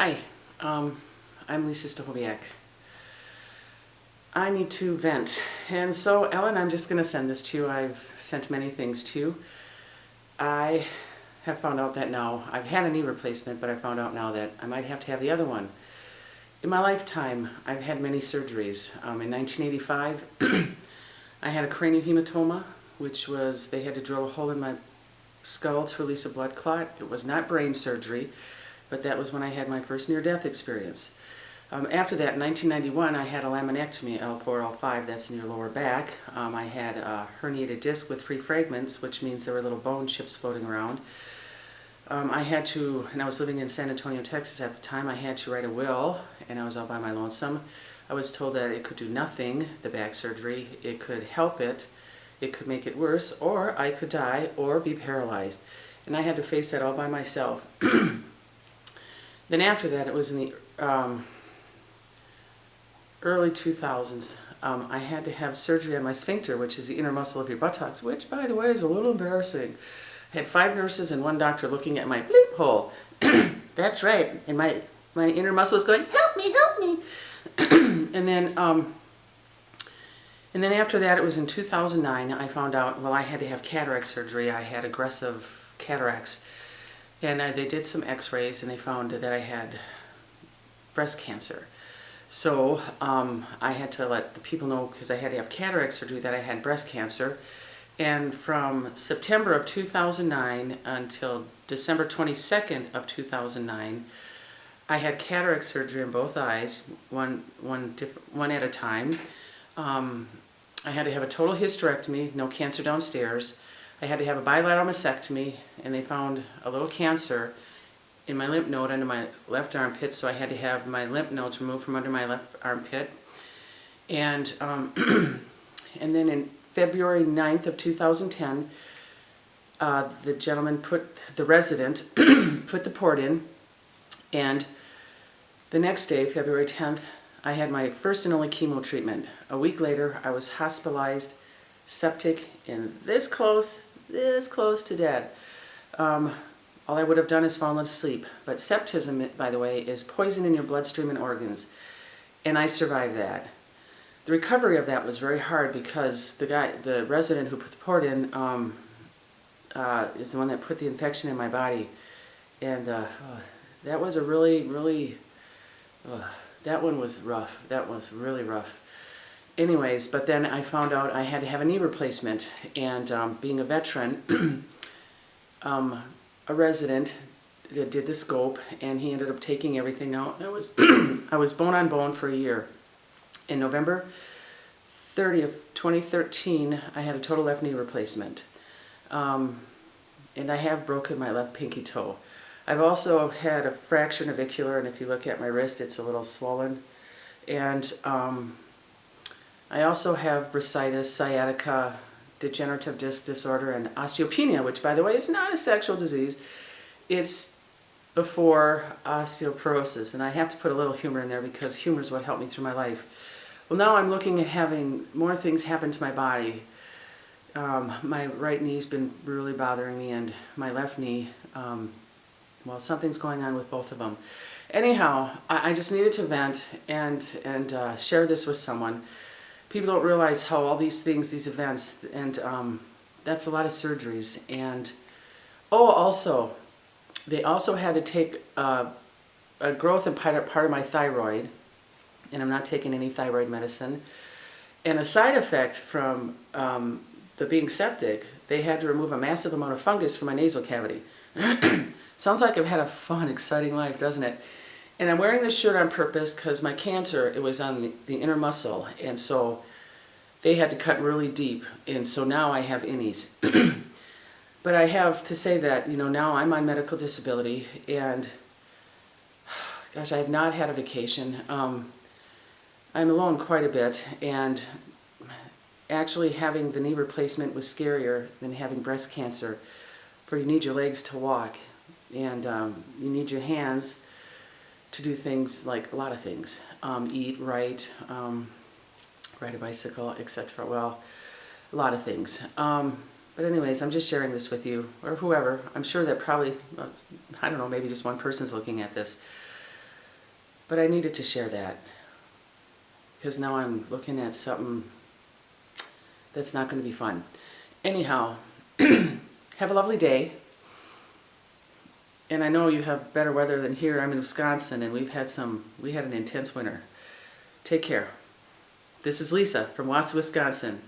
Hi, I'm Lisa Stachowiak. I need to vent. And so, Ellen, I'm just going to send this to you. I've sent many things to you. I have found out that now, I've had a knee replacement, but I found out now that I might have to have the other one. In my lifetime, I've had many surgeries. In 1985, I had a craniohematoma, which was, they had to drill a hole in my skull to release a blood clot. It was not brain surgery, but that was when I had my first near-death experience. After that, in 1991, I had a laminectomy, L4, L5, that's in your lower back. I had a herniated disc with 3 fragments, which means there were little bone chips floating around. I had to, and I was living in San Antonio, Texas at the time, I had to write a will, and I was all by my lonesome. I was told that it could do nothing, the back surgery. It could help it could make it worse, or I could die or be paralyzed. And I had to face that all by myself. Then after that, it was in the early 2000s. I had to have surgery on my sphincter, which is the inner muscle of your buttocks, which, by the way, is a little embarrassing. I had 5 nurses and 1 doctor looking at my bleep hole. That's right. And my inner muscle was going, help me, help me. And then after that, it was in 2009, I found out, well, I had to have cataract surgery. I had aggressive cataracts. And they did some x-rays, and they found that I had breast cancer. So I had to let the people know, because I had to have cataract surgery, that I had breast cancer. And from September of 2009 until December 22nd of 2009, I had cataract surgery in both eyes, one at a time. I had to have a total hysterectomy, no cancer downstairs. I had to have a bilateral mastectomy, and they found a little cancer in my lymph node under my left armpit, so I had to have my lymph nodes removed from under my left armpit. And and then in February 9th of 2010, the gentleman the resident put the port in, and the next day, February 10th, I had my first and only chemo treatment. A week later, I was hospitalized, septic, and this close to dead. All I would have done is fallen asleep. But septism, by the way, is poison in your bloodstream and organs. And I survived that. The recovery of that was very hard because the resident who put the port in is the one that put the infection in my body. And that was a really, that one was rough. That was really rough. Anyways, but then I found out I had to have a knee replacement. And being a veteran, a resident did the scope, and he ended up taking everything out. I was bone on bone for a year. In November 30th, 2013, I had a total left knee replacement. And I have broken my left pinky toe. I've also had a fracture navicular, and if you look at my wrist, it's a little swollen. And I also have bursitis, sciatica, degenerative disc disorder, and osteopenia, which, by the way, is not a sexual disease. It's before osteoporosis, and I have to put a little humor in there because humor is what helped me through my life. Well, now I'm looking at having more things happen to my body. My right knee's been really bothering me, and my left knee, well, something's going on with both of them. Anyhow, I just needed to vent and share this with someone. People don't realize how all these things, these events, and that's a lot of surgeries. And also, they also had to take a growth in part of my thyroid, and I'm not taking any thyroid medicine. And a side effect from the being septic, they had to remove a massive amount of fungus from my nasal cavity. Sounds like I've had a fun, exciting life, doesn't it? And I'm wearing this shirt on purpose because my cancer, it was on the inner muscle, and so they had to cut really deep, and so now I have innies. But I have to say that, you know, now I'm on medical disability, and gosh, I have not had a vacation. I'm alone quite a bit, and actually having the knee replacement was scarier than having breast cancer, for you need your legs to walk, and you need your hands to do things like a lot of things. Eat, write, ride a bicycle, etc. Well, a lot of things. But anyways, I'm just sharing this with you, or whoever. I'm sure that probably, I don't know, maybe just one person's looking at this. But I needed to share that because now I'm looking at something that's not going to be fun. Anyhow, have a lovely day. And I know you have better weather than here. I'm in Wisconsin, and we had an intense winter. Take care. This is Lisa from Wausau, Wisconsin.